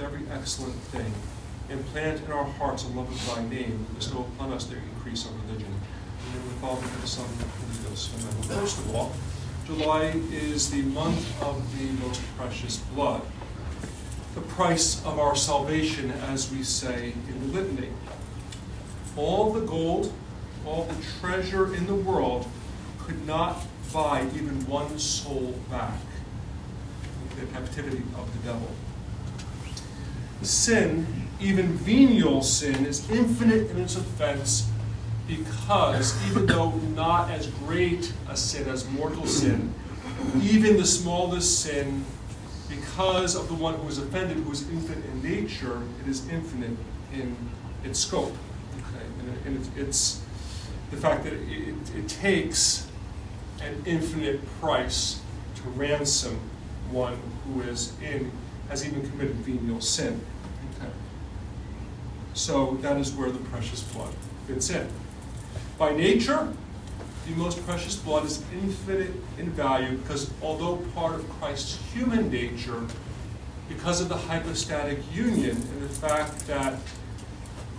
with every excellent thing, and plant in our hearts a love of thy name, and bestow upon us the increase of religion. In the name of the Father, and the Son, and the Holy Ghost. Amen. Well, first of all, July is the month of the most precious blood, the price of our salvation, as we say in the litany. All the gold, all the treasure in the world could not buy even one soul back from the captivity of the devil. Sin, even venial sin, is infinite in its offense, because even though not as great a sin as mortal sin, even the smallest sin, because of the one who is offended, who is infinite in nature, it is infinite in its scope. Okay? And it's the fact that it takes an infinite price to ransom one who has even committed venial sin. Okay? So that is where the precious blood fits in. By nature, the most precious blood is infinite in value, because although part of Christ's human nature, because of the hypostatic union and the fact that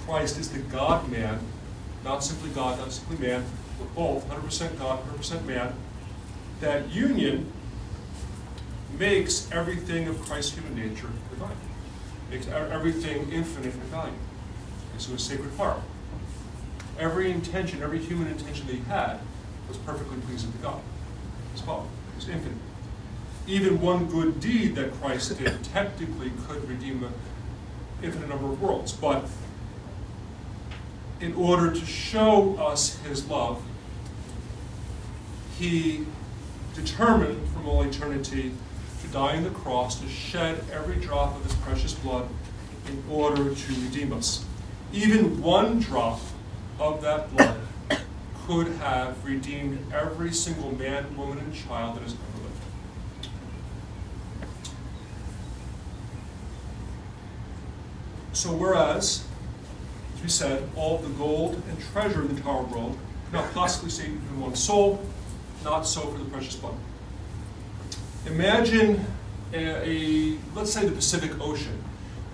Christ is the God-man, not simply God, not simply man, but both, 100% God, 100% man, that union makes everything of Christ's human nature divine. Makes everything infinite in value. Okay, so his sacred heart. Every intention, every human intention that he had was perfectly pleasing to God. His Father. It was infinite. Even one good deed that Christ did technically could redeem an infinite number of worlds. But in order to show us his love, he determined from all eternity to die on the cross, to shed every drop of his precious blood in order to redeem us. Even one drop of that blood could have redeemed every single man, woman, and child that has ever lived. So whereas, as we said, all the gold and treasure in the entire world could not possibly save even one soul, not so for the precious blood. Imagine let's say the Pacific Ocean.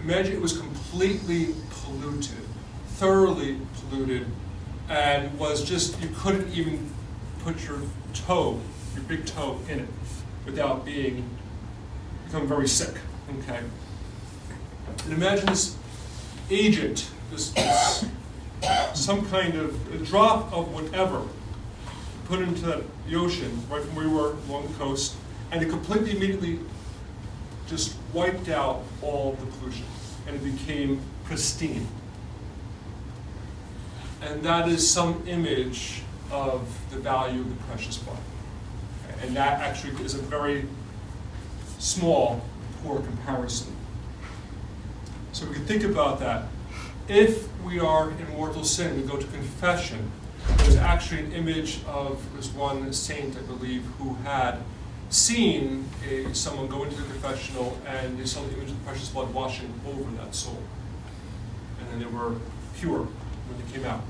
Imagine it was completely polluted, thoroughly polluted, and was just, you couldn't even put your big toe in it without become very sick, okay? And imagine this agent, this some kind of a drop of whatever put into the ocean right from where we were along the coast, and it completely immediately just wiped out all the pollution, and it became pristine. And that is some image of the value of the precious blood. And that actually is a very small, poor comparison. So we can think about that. If we are in mortal sin, we go to confession. There's actually an image of this one saint, I believe, who had seen someone go into the confessional, and they saw the image of the precious blood washing over that soul. And then they were pure when they came out.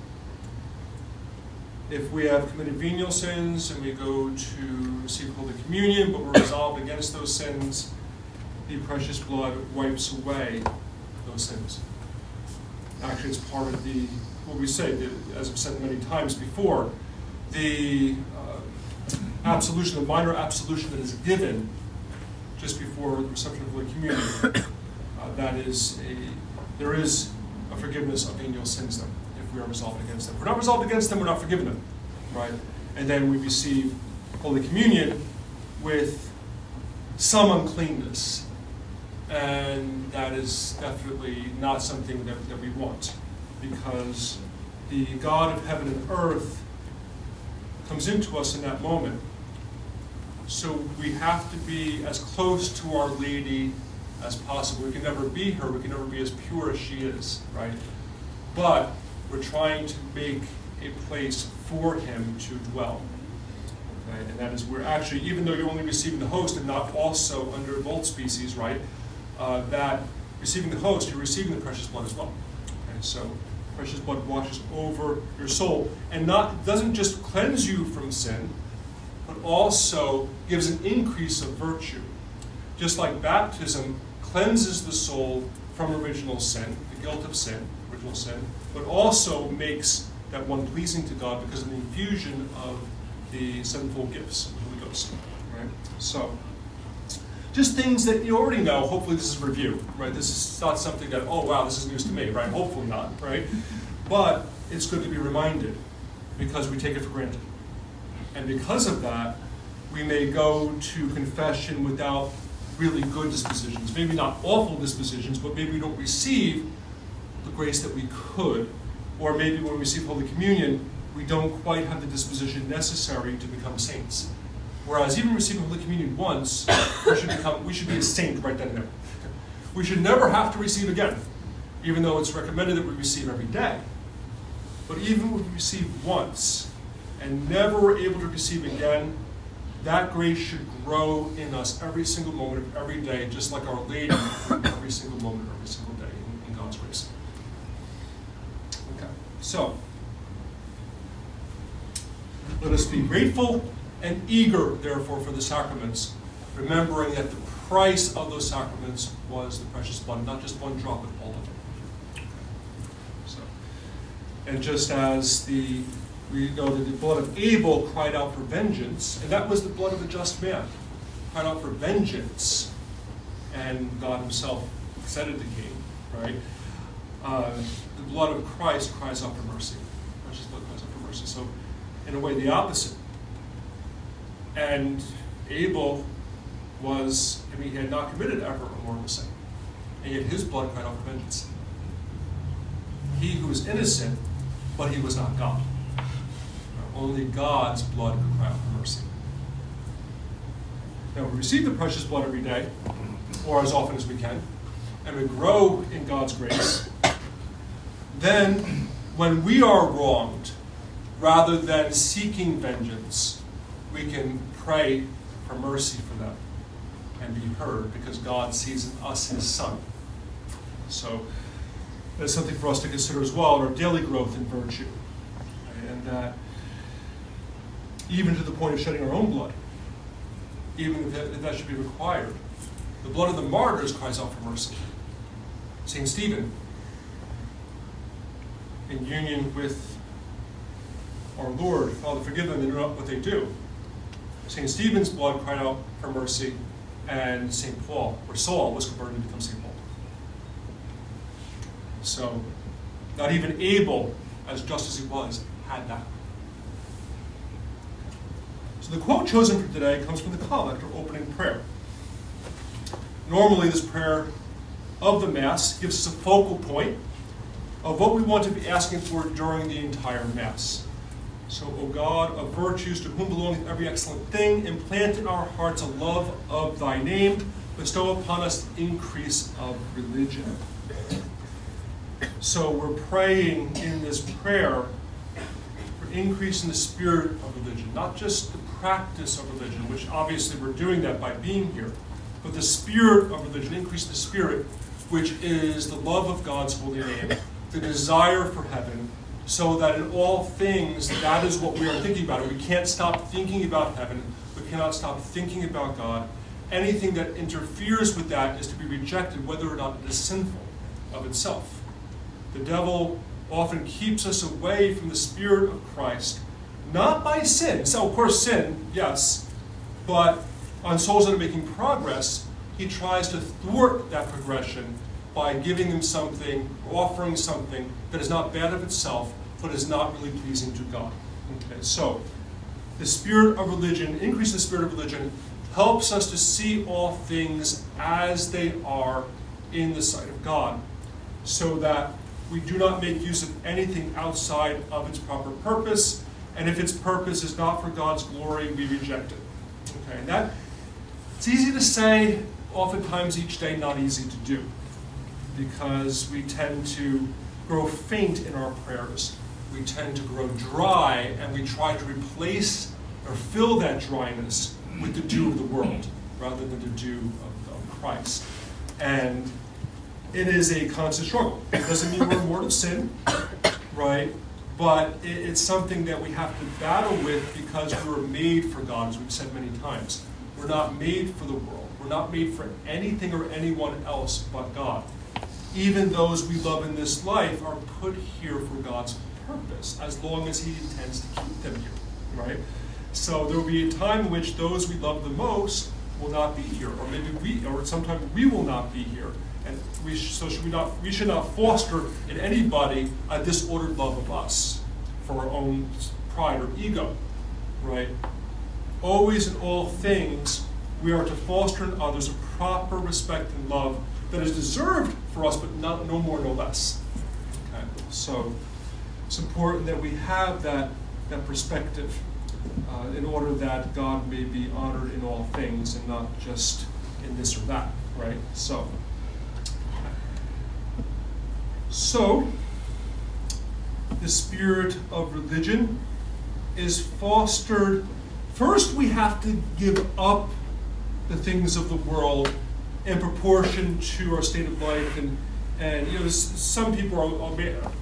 If we have committed venial sins and we go to receive Holy Communion, but we're resolved against those sins, the precious blood wipes away those sins. Actually, it's part of what we say, as I've said many times before, the absolution, the minor absolution that is given just before the reception of Holy Communion, there is a forgiveness of venial sins then, if we are resolved against them. If we're not resolved against them, we're not forgiven them, right? And then we receive Holy Communion with some uncleanness, and that is definitely not something that we want, because the God of heaven and earth comes into us in that moment. So we have to be as close to Our Lady as possible. We can never be her, we can never be as pure as she is, right? But we're trying to make a place for him to dwell. Okay? And that is where actually, even though you're only receiving the host and not also under both species, right? That receiving the host, you're receiving the precious blood as well. Okay? So precious blood washes over your soul, and doesn't just cleanse you from sin, but also gives an increase of virtue. Just like baptism cleanses the soul from original sin, the guilt of sin, original sin, but also makes that one pleasing to God because of the infusion of the sevenfold gifts of the Holy Ghost. Right? So, just things that you already know. Hopefully this is a review, right? This is not something that, oh wow, this is news to me, right? Hopefully not, right? But it's good to be reminded because we take it for granted. And because of that, we may go to confession without really good dispositions. Maybe not awful dispositions, but maybe we don't receive the grace that we could. Or maybe when we receive Holy Communion, we don't quite have the disposition necessary to become saints. Whereas even receiving Holy Communion once, we should be a saint right then and there. We should never have to receive again, even though it's recommended that we receive every day. But even if we receive once and never were able to receive again, that grace should grow in us every single moment of every day, just like Our Lady every single moment of every single day in God's grace. Okay, so let us be grateful and eager, therefore, for the sacraments, remembering that the price of those sacraments was the precious blood, not just one drop, but all of them. Okay. So, and just as we know that the blood of Abel cried out for vengeance, and that was the blood of a just man, cried out for vengeance, and God himself said it to Cain, right? The blood of Christ cries out for mercy. Precious blood cries out for mercy. So, in a way, the opposite. And Abel he had not committed ever a mortal sin. And yet his blood cried out for vengeance. He who was innocent, but he was not God. Only God's blood could cry out for mercy. Now, we receive the precious blood every day, or as often as we can, and we grow in God's grace. Then, when we are wronged, rather than seeking vengeance, we can pray for mercy for them and be heard because God sees in us his Son. So that's something for us to consider as well in our daily growth in virtue. And that even to the point of shedding our own blood, even if that should be required. The blood of the martyrs cries out for mercy. St. Stephen, in union with our Lord, Father, forgive them, they know not what they do. St. Stephen's blood cried out for mercy, and St. Paul, or Saul, was converted to become St. Paul. So, not even Abel, as just as he was, had that. So the quote chosen for today comes from the collect, or opening prayer. Normally, this prayer of the Mass gives us a focal point of what we want to be asking for during the entire Mass. So, O God of virtues, to whom belongeth every excellent thing, implant in our hearts a love of thy name, bestow upon us the increase of religion. So we're praying in this prayer for increase in the spirit of religion, not just the practice of religion, which obviously we're doing that by being here, but the spirit of religion, increase in the spirit, which is the love of God's holy name, the desire for heaven, so that in all things, that is what we are thinking about. We can't stop thinking about heaven. We cannot stop thinking about God. Anything that interferes with that is to be rejected, whether or not it is sinful of itself. The devil often keeps us away from the Spirit of Christ, not by sin. So, of course, sin, yes, but on souls that are making progress, he tries to thwart that progression by giving them something, offering something that is not bad of itself, but is not really pleasing to God. Okay, so the spirit of religion, increase in the spirit of religion, helps us to see all things as they are in the sight of God, so that we do not make use of anything outside of its proper purpose, and if its purpose is not for God's glory, we reject it. Okay, and that, it's easy to say, oftentimes each day not easy to do, because we tend to grow faint in our prayers. We tend to grow dry, and we try to replace or fill that dryness with the dew of the world, rather than the dew of Christ. And it is a constant struggle. It doesn't mean we're mortal sin, right? But it's something that we have to battle with because we were made for God, as we've said many times. We're not made for the world. We're not made for anything or anyone else but God. even those we love in this life are put here for God's purpose, as long as he intends to keep them here, right? So there will be a time in which those we love the most will not be here, or sometimes we will not be here. And we should not foster in anybody a disordered love of us for our own pride or ego, right? Always in all things, we are to foster in others a proper respect and love that is deserved for us, but no more, no less. Okay? So it's important that we have that perspective in order that God may be honored in all things and not just in this or that, right? So, the spirit of religion is fostered. First, we have to give up the things of the world in proportion to our state of life. And you know, some people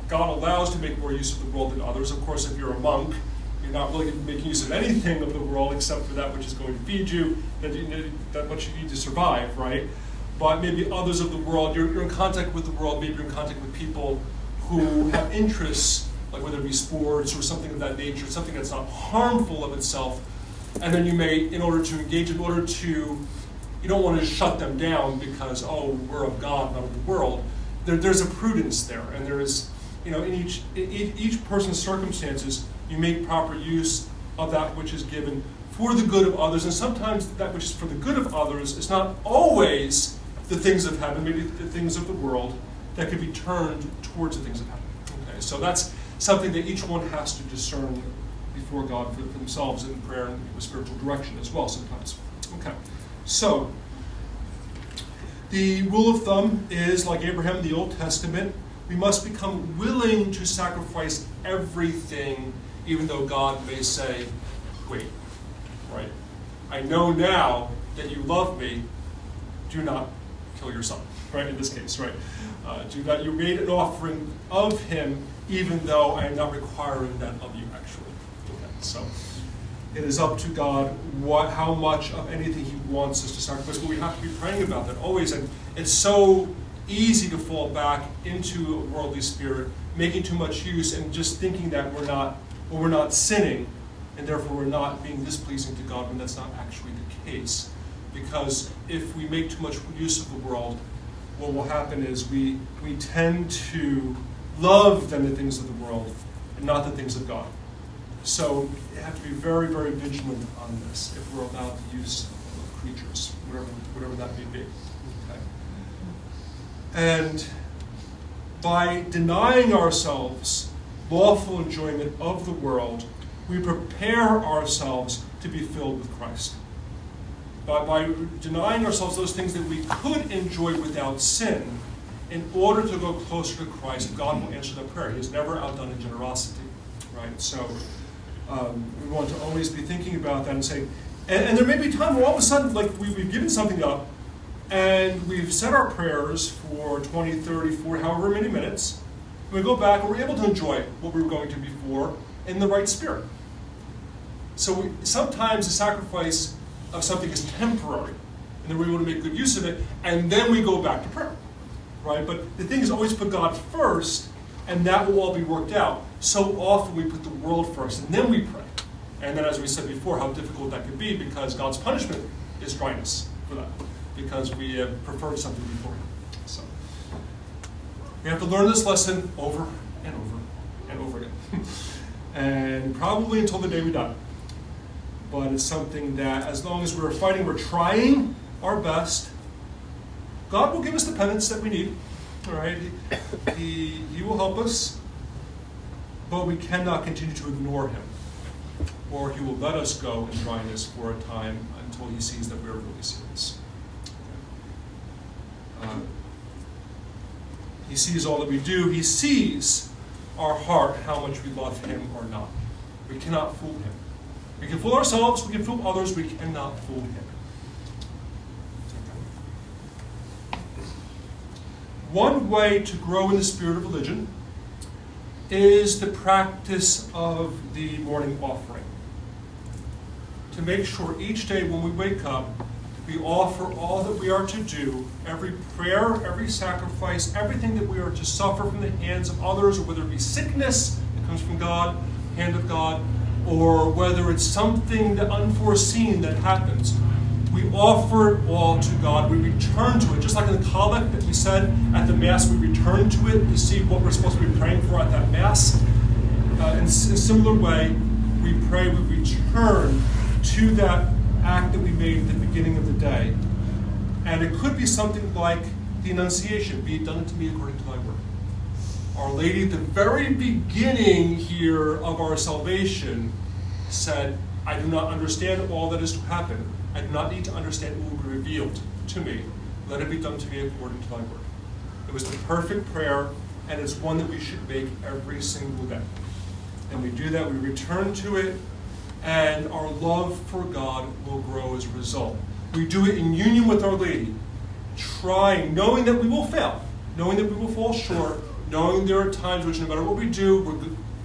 God allows to make more use of the world than others. Of course, if you're a monk, you're not really making use of anything of the world except for that which is going to feed you, that what you need to survive, right? But maybe others of the world, you're in contact with the world, maybe you're in contact with people who have interests, like whether it be sports or something of that nature, something that's not harmful of itself, and then you may, in order to engage, you don't want to shut them down because, oh, we're of God, not of the world. There's a prudence there, and there is, you know, in each person's circumstances, you make proper use of that which is given for the good of others, and sometimes that which is for the good of others is not always the things of heaven, maybe the things of the world that could be turned towards the things of heaven. Okay, so that's something that each one has to discern before God for themselves in prayer and with spiritual direction as well sometimes. Okay, so the rule of thumb is, like Abraham in the Old Testament, we must become willing to sacrifice everything, even though God may say, wait, right? I know now that you love me, do not kill your son, right, in this case, right? You made an offering of him, even though I am not requiring that of you, actually. Okay, so it is up to God how much of anything he wants us to sacrifice, but we have to be praying about that always. And it's so easy to fall back into a worldly spirit, making too much use and just thinking that we're not sinning, and therefore we're not being displeasing to God, when that's not actually the case. Because if we make too much use of the world, what will happen is we tend to love then the things of the world and not the things of God. So you have to be very, very vigilant on this if we're allowed the use of creatures, whatever that may be. Okay. And by denying ourselves lawful enjoyment of the world, we prepare ourselves to be filled with Christ. By denying ourselves those things that we could enjoy without sin, in order to go closer to Christ, God will answer that prayer. He is never outdone in generosity, right? So we want to always be thinking about that and saying, and there may be a time where all of a sudden, like we've given something up, and we've said our prayers for 20, 30, 40, however many minutes, and we go back and we're able to enjoy what we were going to before in the right spirit. So sometimes the sacrifice of something is temporary, and then we're able to make good use of it, and then we go back to prayer, right? But the thing is always put God first, and that will all be worked out. So often we put the world first, and then we pray. And then, as we said before, how difficult that could be, because God's punishment is dryness for that, because we have preferred something before him. So we have to learn this lesson over and over and over again, and probably until the day we die. But it's something that, as long as we're fighting, we're trying our best, God will give us the penance that we need. All right, He will help us, but we cannot continue to ignore him, or he will let us go in dryness for a time until he sees that we're really serious. He sees all that we do. He sees our heart, how much we love him or not. We cannot fool him. We can fool ourselves, we can fool others, we cannot fool him. One way to grow in the spirit of religion is the practice of the morning offering. To make sure each day when we wake up we offer all that we are to do, every prayer, every sacrifice, everything that we are to suffer from the hands of others, or whether it be sickness that comes from God, hand of God, or whether it's something that unforeseen that happens. We offer it all to God. We return to it. Just like in the collect that we said at the Mass, we return to it to see what we're supposed to be praying for at that Mass. In a similar way, we pray, we return to that act that we made at the beginning of the day. And it could be something like the Annunciation, be it done unto me according to thy word. Our Lady at the very beginning here of our salvation said, I do not understand all that is to happen. I do not need to understand what will be revealed to me. Let it be done to me according to thy word. It was the perfect prayer, and it's one that we should make every single day. And we do that, we return to it, and our love for God will grow as a result. We do it in union with Our Lady, trying, knowing that we will fail, knowing that we will fall short, knowing there are times which no matter what we do, we're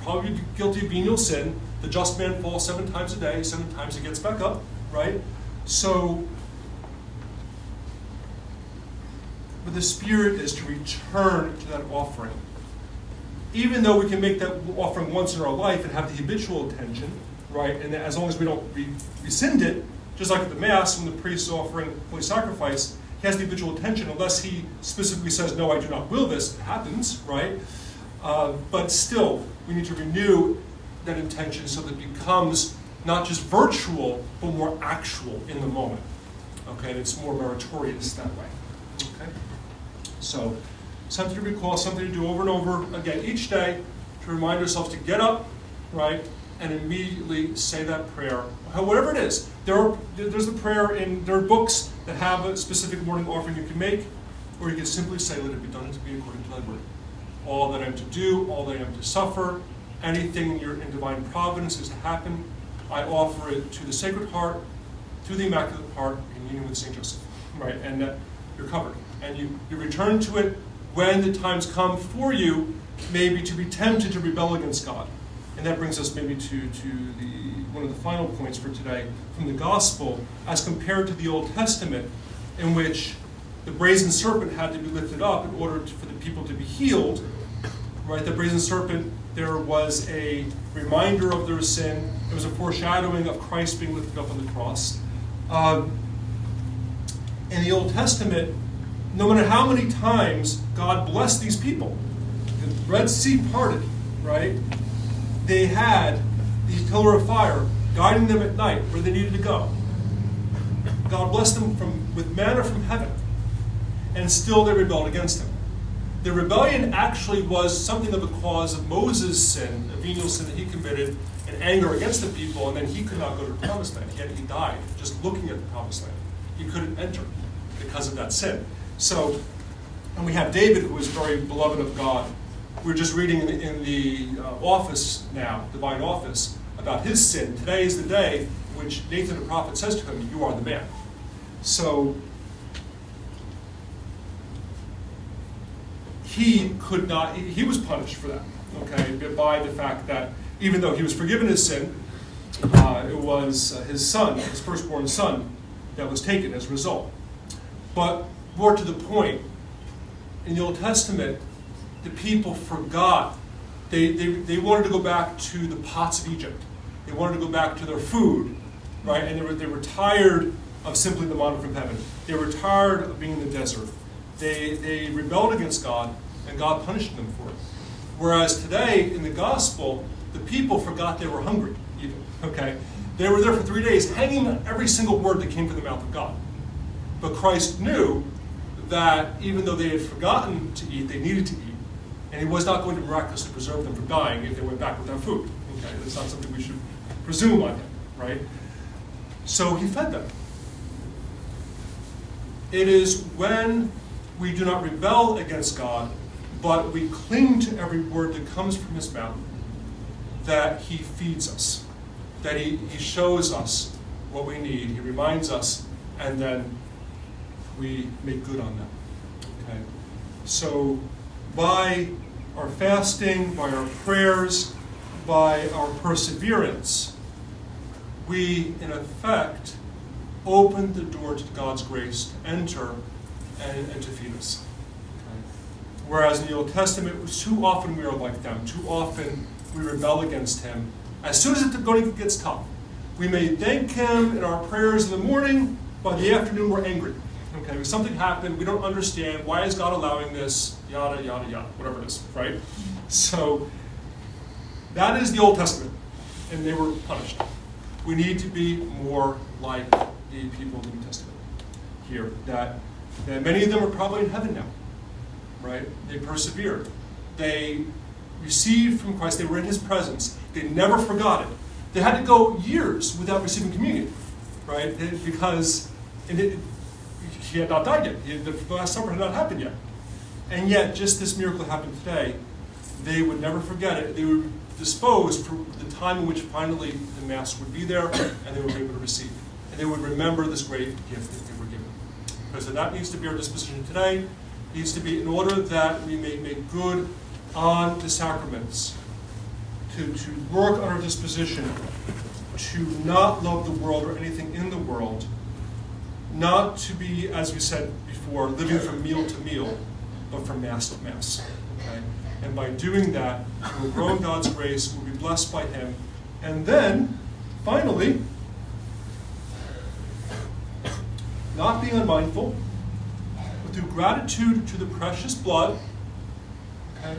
probably guilty of venial sin. The just man falls 7 times a day, 7 times he gets back up, right? So, but the Spirit is to return to that offering. Even though we can make that offering once in our life and have the habitual intention, right? And as long as we don't rescind it, just like at the Mass, when the priest is offering holy sacrifice, he has the habitual intention, unless he specifically says, no, I do not will this, it happens, right? But still, we need to renew that intention so that it becomes not just virtual, but more actual in the moment. Okay, and it's more meritorious that way. Okay? So, something to recall, something to do over and over again each day to remind ourselves to get up, right, and immediately say that prayer, whatever it is. There's the prayer there are books that have a specific morning offering you can make, or you can simply say, let it be done unto me according to thy word. All that I am to do, all that I am to suffer, anything in divine providence is to happen, I offer it to the Sacred Heart, to the Immaculate Heart, in union with St. Joseph, right? And you're covered. And you return to it when the times come for you, maybe to be tempted to rebel against God. And that brings us maybe to one of the final points for today from the Gospel, as compared to the Old Testament, in which the brazen serpent had to be lifted up in order for the people to be healed. Right? The brazen serpent, there was a reminder of their sin. It was a foreshadowing of Christ being lifted up on the cross. In the Old Testament, no matter how many times God blessed these people, the Red Sea parted, right? They had the pillar of fire guiding them at night where they needed to go. God blessed them with manna from heaven, and still they rebelled against him. The rebellion actually was something of a cause of Moses' sin, a venial sin that he committed in anger against the people, and then he could not go to the Promised Land. He died just looking at the Promised Land. He couldn't enter because of that sin. So, and we have David, who was very beloved of God. We're just reading in the office now, divine office, about his sin. Today is the day which Nathan the prophet says to him, you are the man. So, he was punished for that, okay, by the fact that even though he was forgiven his sin, it was his son, his firstborn son, that was taken as a result. But more to the point, in the Old Testament, the people forgot. They wanted to go back to the pots of Egypt. They wanted to go back to their food, right? And they were tired of simply the manna from heaven. They were tired of being in the desert. They rebelled against God, and God punished them for it. Whereas today, in the gospel, the people forgot they were hungry, even, okay? They were there for 3 days, hanging on every single word that came from the mouth of God. But Christ knew that even though they had forgotten to eat, they needed to eat. And he was not going to miraculously preserve them from dying if they went back without food. Okay? That's not something we should presume on him, right? So he fed them. It is when we do not rebel against God, but we cling to every word that comes from his mouth, that he feeds us, that he shows us what we need, he reminds us, and then we make good on that. Okay? So by our fasting, by our prayers, by our perseverance, we, in effect, opened the door to God's grace to enter and to feed us. Okay? Whereas in the Old Testament, too often we are like them. Too often we rebel against him. As soon as it gets tough, we may thank him in our prayers in the morning, by the afternoon we're angry. Okay, something happened, we don't understand, why is God allowing this, yada, yada, yada, whatever it is, right? So, that is the Old Testament, and they were punished. We need to be more like the people of the New Testament here, that many of them are probably in heaven now, right? They persevered. They received from Christ, they were in his presence, they never forgot it. They had to go years without receiving communion, right? Because he had not died yet. The Last Supper had not happened yet. And yet, just this miracle happened today. They would never forget it. They were disposed for the time in which finally the Mass would be there, and they would be able to receive. And they would remember this great gift that they were given. Because that needs to be our disposition today. It needs to be in order that we may make good on the sacraments, to work on our disposition, to not love the world or anything in the world, not to be, as we said before, living from meal to meal, but from Mass to Mass. Okay? And by doing that, we'll grow in God's grace, we'll be blessed by him, and then, finally, not being unmindful, but through gratitude to the precious blood, okay,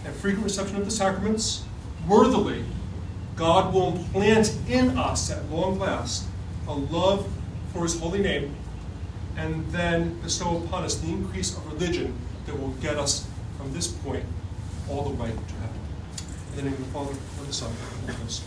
and frequent reception of the sacraments, worthily, God will implant in us at long last a love for his holy name, and then bestow upon us the increase of religion that will get us from this point all the way to heaven. In the name of the Father, and the Son, and the Holy Ghost.